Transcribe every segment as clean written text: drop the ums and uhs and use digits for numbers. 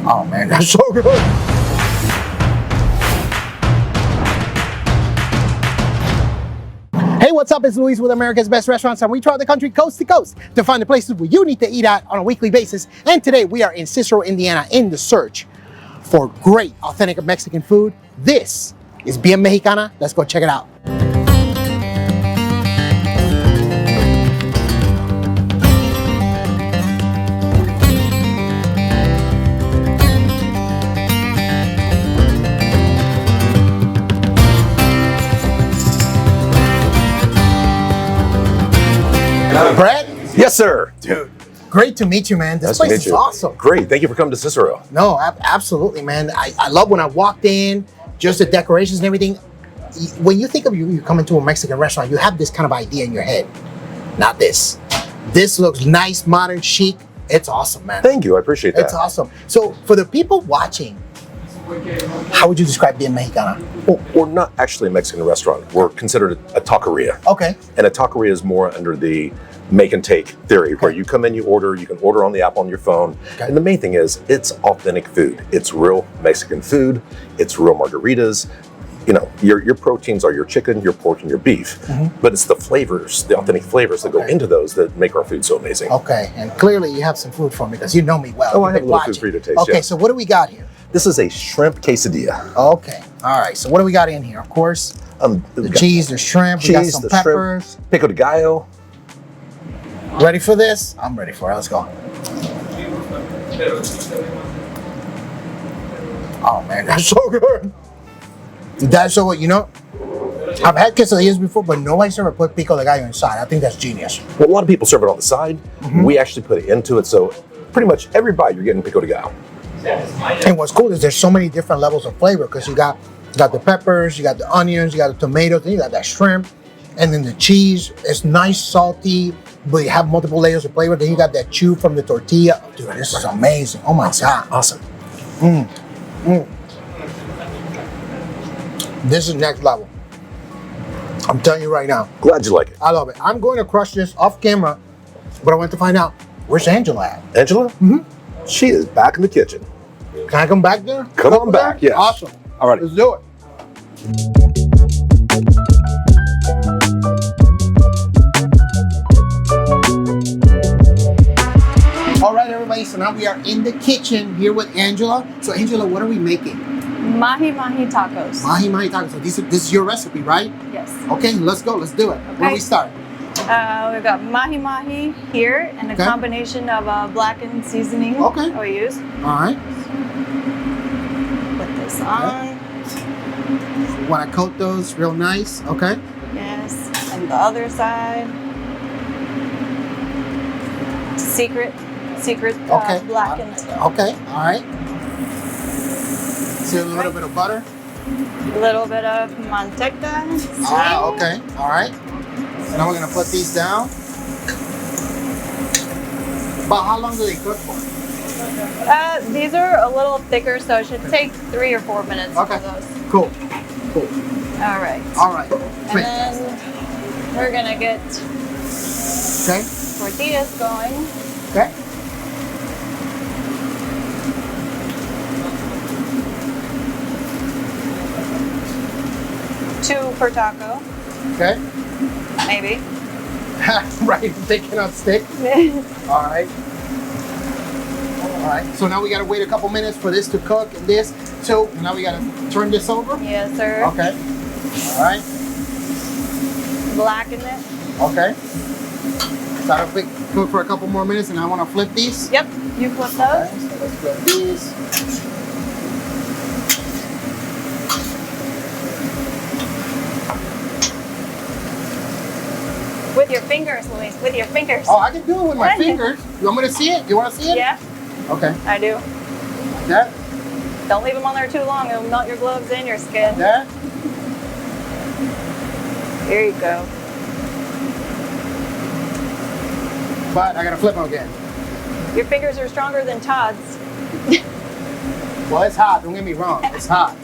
Oh man, that's so good. Hey, what's up? It's Luis with America's Best Restaurants, and we travel the country coast to coast to find the places where you need to eat at on a weekly basis. And today we are in Cicero, Indiana, in the search for great, authentic Mexican food. This is Bien Mexicana. Let's go check it out. Brett? Yes, sir. Dude, great to meet you, man. This Nice place to meet is you. awesome. Great. Thank you for coming to Cicero. No, absolutely, man. I love when I walked in, just the decorations and everything. When you think of you come into a Mexican restaurant, you have this kind of idea in your head. Not this. This looks nice, modern, chic. It's awesome, man. Thank you. I appreciate that. It's awesome. So for the people watching, how would you describe Bien Mexicana? Well, we're not actually a Mexican restaurant. We're considered a taqueria. Okay. And a taqueria is more under the make and take theory, where you come in, you can order on the app on your phone. Okay. And the main thing is it's authentic food. It's real Mexican food. It's real margaritas. You know, your proteins are your chicken, your pork, and your beef. Mm-hmm. But it's the flavors, the authentic flavors that go into those that make our food so amazing. Okay, and clearly you have some food for me because you know me well. Oh, I have a little food for you to taste. Okay, yeah. so what do we got here? This is a shrimp quesadilla. Okay, all right. So what do we got in here? Of course, the cheese, the shrimp, we got some peppers. Shrimp, pico de gallo. Ready for this? I'm ready for it. Let's go. Oh man, that's so good. That's so good. You know, I've had quesadillas before, but nobody's ever put pico de gallo inside. I think that's genius. Well, a lot of people serve it on the side. Mm-hmm. We actually put it into it, so pretty much every bite you're getting pico de gallo. And what's cool is there's so many different levels of flavor because you got the peppers, you got the onions, you got the tomatoes, then you got that shrimp, and then the cheese. It's nice, salty, but you have multiple layers of flavor. Then you got that chew from the tortilla. Dude, this is amazing. Oh my God. Awesome. This is next level. I'm telling you right now. Glad you like it. I love it. I'm going to crush this off camera, but I want to find out, where's Angela at? Angela? Mm-hmm. She is back in the kitchen. Can I come back there? Come on back, yes. Awesome. All right. Let's do it. All right, everybody, so now we are in the kitchen here with Angela. So Angela, what are we making? Mahi mahi tacos. Mahi mahi tacos. So this is your recipe, right? Yes. Okay, let's go. Let's do it. Okay. Where do we start? We've got mahi mahi here and a combination of blackened seasoning that we use. All right. Put this on. You want to coat those real nice. Okay. Yes. And the other side. Secret blackened. Okay. All right. See a little bit of butter. A little bit of manteca. Okay. All right. So now we're gonna put these down. About how long do they cook for? These are a little thicker, so it should take 3 or 4 minutes for those. Cool. All right. And then we're gonna get tortillas going. Okay. Two per taco. Okay. Maybe. Right, taking on stick. All right. All right. So now we gotta wait a couple minutes for this to cook and this. So now we gotta turn this over. Yes, sir. Okay. All right. Blacken it. Okay. So I'll cook for a couple more minutes, and I want to flip these. Yep. You flip those. Okay, so let's flip these. With your fingers, Luis. With your fingers. Oh, I can do it with my fingers. You want me to see it? You want to see it? Yeah. Okay. I do. Like that? Don't leave them on there too long. It'll melt your gloves and your skin. Like that? Here you go. But I gotta flip them again. Your fingers are stronger than Todd's. Well, it's hot. Don't get me wrong. It's hot.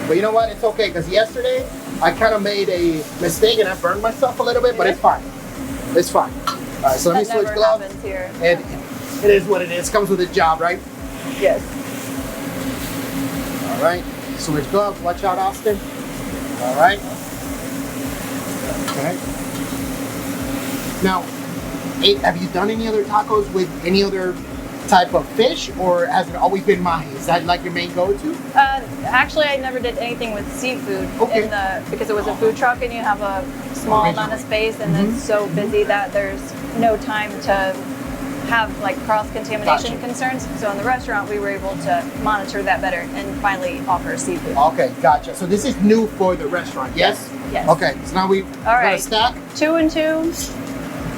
But you know what? It's okay, because yesterday I kind of made a mistake and I burned myself a little bit, but it's fine. It's fine. All right, so let me That switch never gloves. happens here. And it is what it is. Comes with a job, right? Yes. All right. Switch gloves. Watch out, Austin. All right. Okay. Now, have you done any other tacos with any other type of fish, or has it always been mahi? Is that like your main go-to? Actually, I never did anything with seafood Okay. because it was a food truck and you have a small amount of space and it's so busy that there's no time to have like cross-contamination concerns. So in the restaurant, we were able to monitor that better and finally offer seafood. Okay, gotcha. So this is new for the restaurant, yes? Yes. Okay, so now we All right. stack. 2 and 2.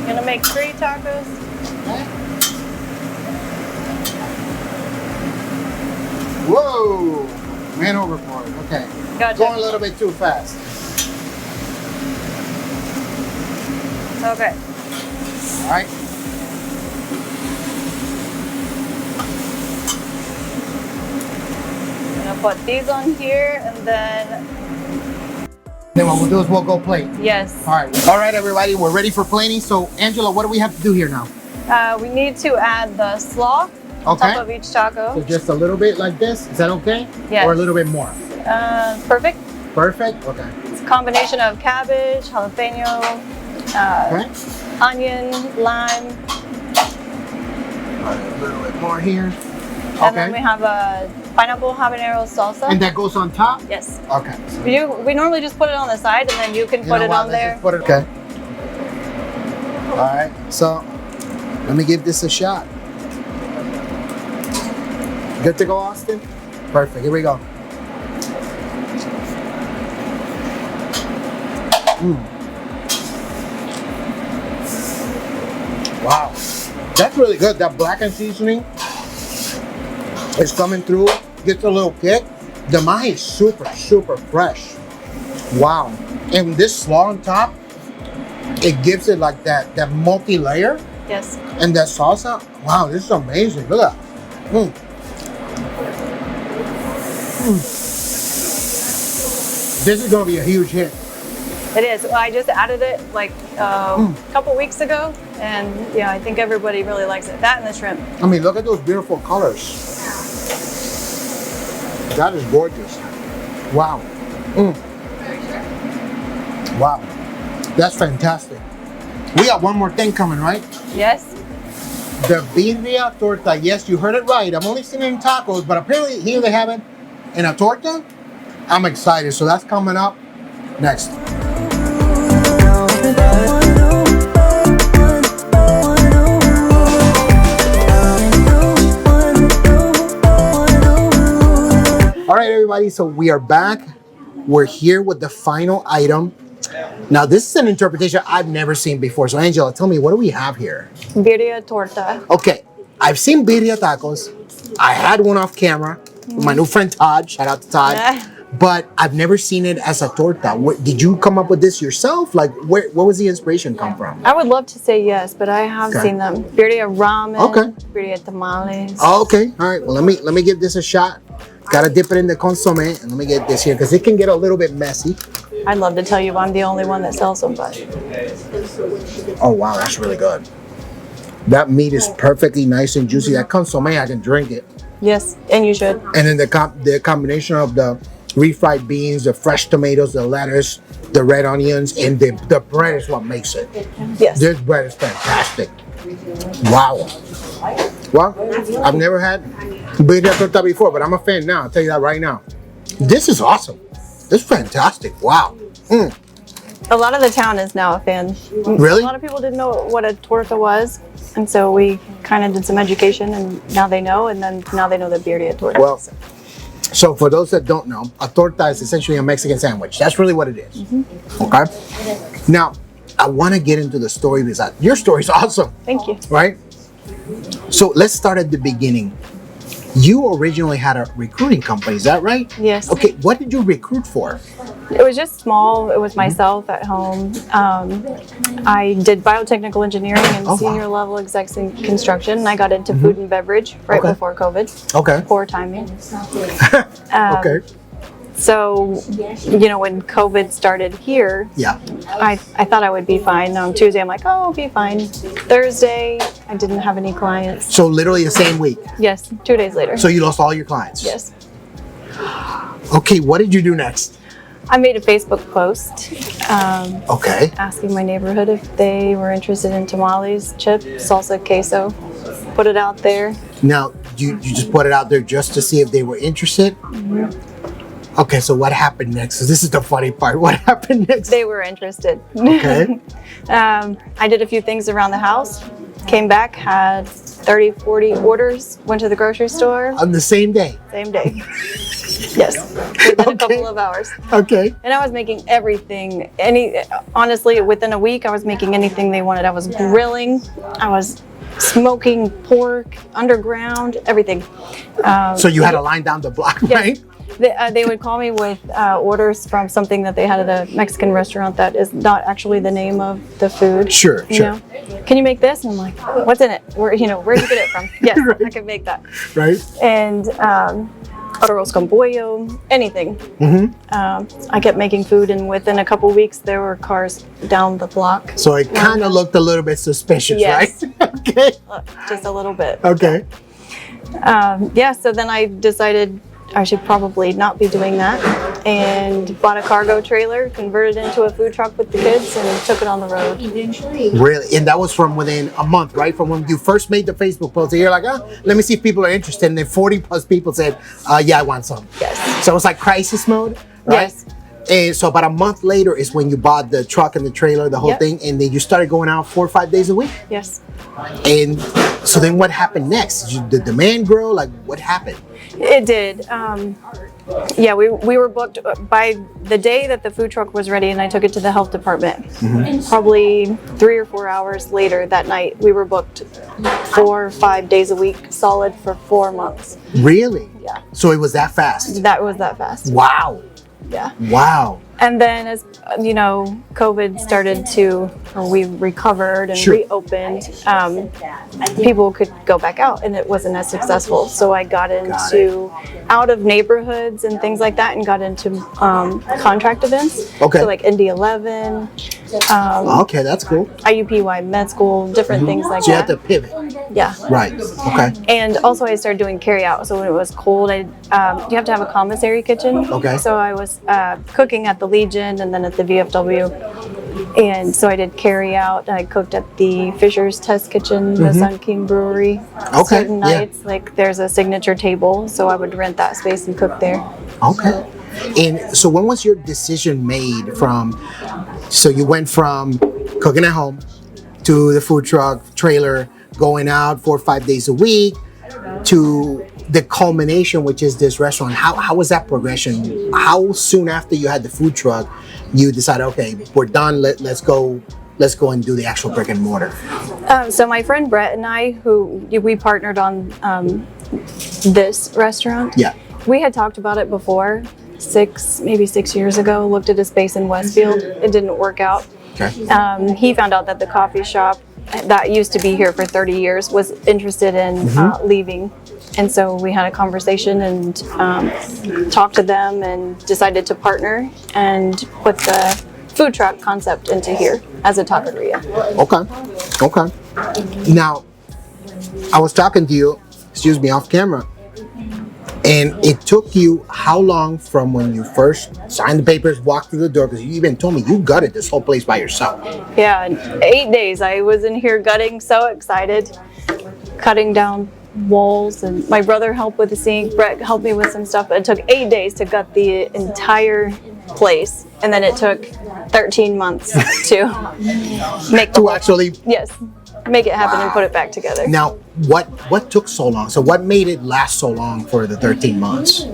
Gonna make 3 tacos. Okay. Whoa! Ran overboard. Okay. Gotcha. Going a little bit too fast. Okay. All right. Gonna put these on here and then Then what we'll do is we'll go plate. yes. All right. All right, everybody. We're ready for plating. So, Angela, what do we have to do here now? We need to add the slaw on Okay. top of each taco. So just a little bit like this. Is that okay? Yes. Or a little bit more? Perfect. Perfect. Okay. It's a combination of cabbage, jalapeno, Okay. onion, lime, All right, a little bit more here. and then we have a pineapple habanero salsa. And that goes on top? Yes. Okay. We normally just put it on the side, and then you can put it on there. Okay. All right. So let me give this a shot. Good to go, Austin? Perfect. Here we go. Wow. That's really good. That blackened seasoning is coming through. Gets a little kick. The mahi is super, super fresh. Wow. And this slaw on top, it gives it like that multi-layer. Yes. And that salsa, wow, this is amazing. Look at that. This is gonna be a huge hit. It is. Well, I just added it like a couple weeks ago, and yeah, I think everybody really likes it. That and the shrimp. I mean, look at those beautiful colors. That is gorgeous. Wow. Wow. That's fantastic. We got one more thing coming, right? Yes. The birria torta. Yes, you heard it right. I'm only seeing it in tacos, but apparently here they have it in a torta. I'm excited. So that's coming up next. All right, everybody. So we are back. We're here with the final item. Now, this is an interpretation I've never seen before. So, Angela, tell me, what do we have here? Birria torta. Okay, I've seen birria tacos. I had one off camera with my new friend Todd. Shout out to Todd. But I've never seen it as a torta. Did you come up with this yourself? Like, where was the inspiration come from? I would love to say yes, but I have seen them. Birria ramen. Okay. Birria tamales. Oh, okay, all right. Well, let me give this a shot. Gotta dip it in the consomme, and let me get this here because it can get a little bit messy. I'd love to tell you I'm the only one that sells them, but Oh wow, that's really good. That meat is perfectly nice and juicy. That consomme, I can drink it. yes, and you should. And then the combination of the refried beans, the fresh tomatoes, the lettuce, the red onions, and the bread is what makes it. Yes. This bread is fantastic. Wow. Well, I've never had birria torta before, but I'm a fan now. I'll tell you that right now. This is awesome. This is fantastic. Wow. A lot of the town is now a fan. Really? A lot of people didn't know what a torta was, and so we kind of did some education, and now they know, and then now they know the birria torta. Well, so for those that don't know, a torta is essentially a Mexican sandwich. That's really what it is. Okay? Now, I want to get into the story because your story is awesome. Thank you. Right? So let's start at the beginning. You originally had a recruiting company, is that right? Yes. Okay, what did you recruit for? It was just small. It was myself at home. I did biotechnical engineering and senior level execs in construction. And I got into food and beverage right before COVID. Okay. Poor timing. Okay. So, you know, when COVID started here, Yeah. I thought I would be fine. On Tuesday, I'm like, oh, I'll be fine. Thursday, I didn't have any clients. So literally the same week. Yes, 2 days later. So you lost all your clients. Yes. Okay, what did you do next? I made a Facebook post Okay. asking my neighborhood if they were interested in tamales, chips, salsa, queso. Put it out there. Now, you just put it out there just to see if they were interested? Okay, so what happened next? So this is the funny part. What happened next? They were interested. Okay. I did a few things around the house, came back, had 30, 40 orders, went to the grocery store, On the same day? same day. Yes, within a couple of hours. Okay. And I was making everything, honestly, within a week, I was making anything they wanted. I was grilling, I was smoking pork, underground, everything. So you had to line down the block, right? They would call me with orders from something that they had at a Mexican restaurant that is not actually the name of the food. Sure, you sure. know? Can you make this? And I'm like, what's in it? Where'd you get it from? Yes, Right. I can make that. Right? And arroz con pollo, anything. I kept making food, and within a couple weeks, there were cars down the block. So it kind of looked a little bit suspicious, Yes. right? Okay. Just a little bit. Okay. So then I decided I should probably not be doing that, and bought a cargo trailer, converted it into a food truck with the kids, and took it on the road. Really? And that was from within a month, right? From when you first made the Facebook post. You're like, let me see if people are interested. And then 40 plus people said, yeah, I want some. Yes. So it was like crisis mode, right? Yes. And so about a month later is when you bought the truck and the trailer, the whole Yep. thing. And then you started going out 4 or 5 days a week. Yes. And so then what happened next? Did the demand grow? Like what happened? It did. We were booked by the day that the food truck was ready, and I took it to the health department. Probably 3 or 4 hours later that night, we were booked 4 or 5 days a week, solid for 4 months. Really? Yeah. So it was that fast? That was that fast. Wow. Yeah. Wow. And then as COVID started or we recovered and Sure. reopened, people could go back out, and it wasn't as successful. So I got into out of neighborhoods and things like that, and got into contract events. Okay. So like Indy 11, Okay, that's cool. IUPY Med School, different things like So you had that. to pivot. Yeah. Right. Okay. And also I started doing carry out. So when it was cold, you have to have a commissary kitchen. Okay. So I was cooking at the Legion and then at the VFW. And so I did carry out. I cooked at the Fisher's Test Kitchen, the Sun King Brewery. Okay, Certain yeah. nights, like there's a signature table. So I would rent that space and cook there. Okay. And so when was your decision made so you went from cooking at home to the food truck, trailer, going out 4 or 5 days a week to the culmination, which is this restaurant? How was that progression? How soon after you had the food truck, you decided, okay, we're done, let's go and do the actual brick and mortar? So my friend Brett and I, who we partnered on this restaurant. Yeah. We had talked about it before, maybe 6 years ago, looked at a space in Westfield. It didn't work out. Okay. He found out that the coffee shop that used to be here for 30 years was interested in leaving. And so we had a conversation and talked to them and decided to partner and put the food truck concept into here as a taqueria. Okay. Now, I was talking to you, off camera, and it took you how long from when you first signed the papers, walked through the door, because you even told me you gutted this whole place by yourself. Yeah, 8 days. I was in here gutting, so excited, cutting down walls, and my brother helped with the sink. Brett helped me with some stuff. But it took 8 days to gut the entire place, and then it took 13 months to make make it happen and put it back together. Now, what took so long? So what made it last so long for the 13 months?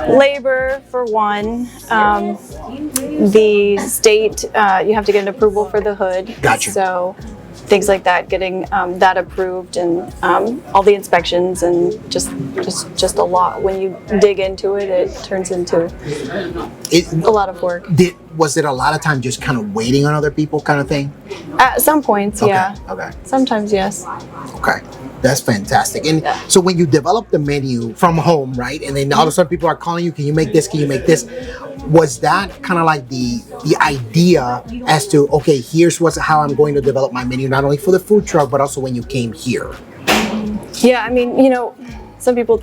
Labor for one. The state, you have to get an approval for the hood. Gotcha. So things like that, getting that approved, and all the inspections, and just a lot. When you dig into it, it turns into a lot of work. Was it a lot of time just kind of waiting on other people kind of thing? At some points, yeah. Okay. Sometimes, yes. Okay. That's fantastic. And so when you develop the menu from home, right, and then all of a sudden people are calling you, can you make this? Can you make this? Was that kind of like the idea as to, okay, here's how I'm going to develop my menu, not only for the food truck, but also when you came here? Yeah, I mean, some people,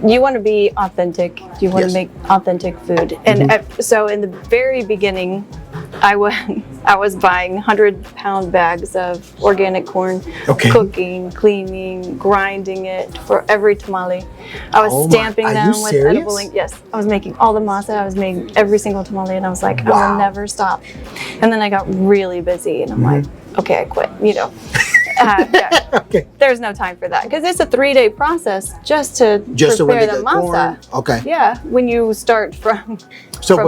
you want to be authentic. You want to make authentic food. And so in the very beginning, I was buying 100-pound bags of organic corn, cooking, cleaning, grinding it for every tamale. I was stamping them with edible ink. Yes, I was making all the masa. I was making every single tamale, and I was like, I will never stop. And then I got really busy, and I'm like, okay, I quit. There's no time for that because it's a 3-day process just to prepare the masa. Corn. Okay. Yeah, when you start from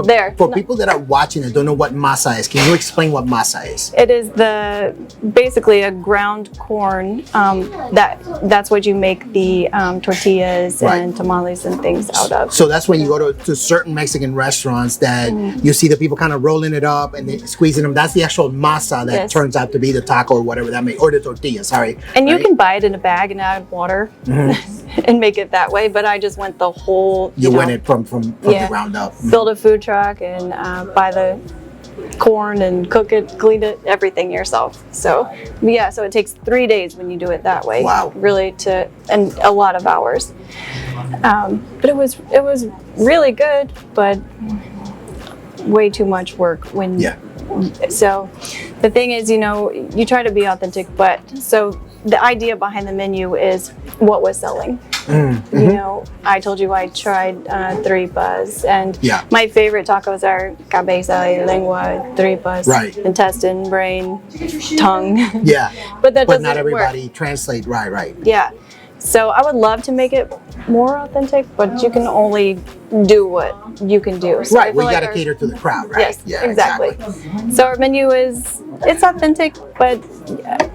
there. For people that are watching and don't know what masa is, can you explain what masa is? It is basically a ground corn. That's what you make the tortillas and tamales and things out of. So that's when you go to certain Mexican restaurants that you see the people kind of rolling it up and then squeezing them. That's the actual masa that turns out to be the taco or whatever that may, or the tortilla. Sorry. And you can buy it in a bag and add water and make it that way. But I just went the whole. You went it from the ground up. Build a food truck and buy the corn and cook it, clean it, everything yourself. So so it takes 3 days when you do it that way. Wow. Really and a lot of hours. But it was really good, but way too much work when. Yeah. So the thing is, you try to be authentic, but so the idea behind the menu is what was selling. I told you I tried tripas, and my favorite tacos are cabeza y lengua, tripas, intestine, brain, tongue. Yeah, but not everybody translate right. Yeah, so I would love to make it more authentic, but you can only do what you can do. So we got to cater to the crowd, right? Yes, yeah, exactly. So our menu it's authentic, but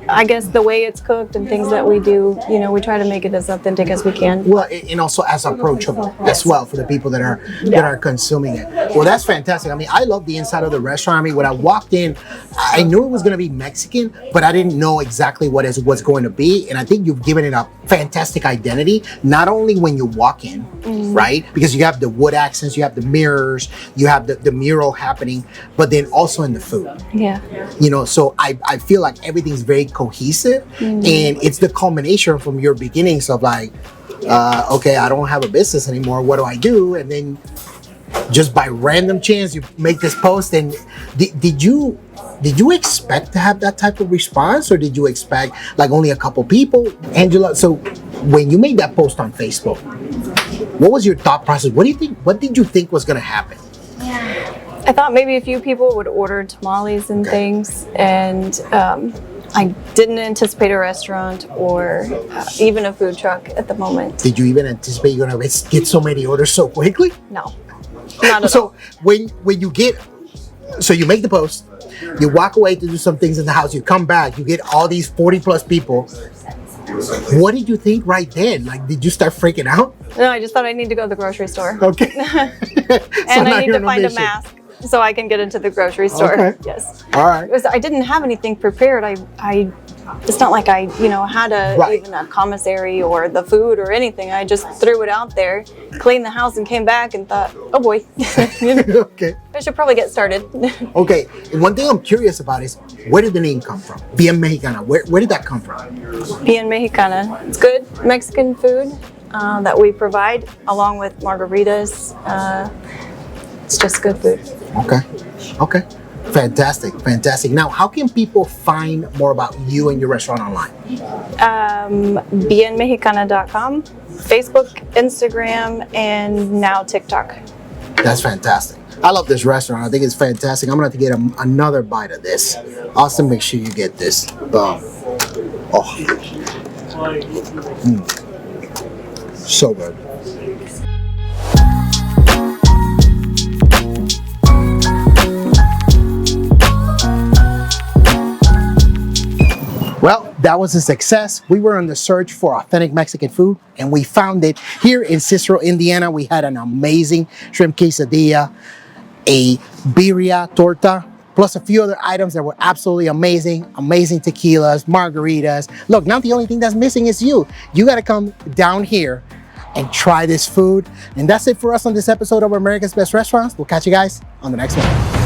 I guess the way it's cooked and things that we do, we try to make it as authentic as we can. Well, and also as approachable as well for the people that are consuming it. Well, that's fantastic. I mean, I love the inside of the restaurant. I mean, when I walked in, I knew it was going to be Mexican, but I didn't know exactly what it was going to be. And I think you've given it a fantastic identity, not only when you walk in, right? Because you have the wood accents, you have the mirrors, you have the mural happening, but then also in the food. Yeah. So I feel like everything's very cohesive, and it's the culmination from your beginnings of like, okay, I don't have a business anymore. What do I do? And then just by random chance, you make this post. And did you expect to have that type of response, or did you expect like only a couple people? Angela, so when you made that post on Facebook, what was your thought process? What did you think was going to happen? I thought maybe a few people would order tamales and things, and I didn't anticipate a restaurant or even a food truck at the moment. Did you even anticipate you're going to get so many orders so quickly? No, not at all. So when you you make the post, you walk away to do some things in the house, you come back, you get all these 40 plus people. What did you think right then? Like, did you start freaking out? No, I just thought I need to go to the grocery store. Okay. And I need to find a mask so I can get into the grocery store. Okay. Yes. All right. I didn't have anything prepared. It's not like I, had even a commissary or the food or anything. I just threw it out there, cleaned the house, and came back and thought, oh boy, okay, I should probably get started. Okay. One thing I'm curious about is, where did the name come from? Bien Mexicana. Where did that come from? Bien Mexicana. It's good Mexican food that we provide, along with margaritas. It's just good food. Okay. Fantastic. Now, how can people find more about you and your restaurant online? BienMexicana.com, Facebook, Instagram, and now TikTok. That's fantastic. I love this restaurant. I think it's fantastic. I'm going to have to get another bite of this. Austin, make sure you get this. So good. Well, that was a success. We were on the search for authentic Mexican food, and we found it here in Cicero, Indiana. We had an amazing shrimp quesadilla, a birria torta, plus a few other items that were absolutely amazing. Amazing tequilas, margaritas. Look, now the only thing that's missing is you. You got to come down here and try this food. And that's it for us on this episode of America's Best Restaurants. We'll catch you guys on the next one.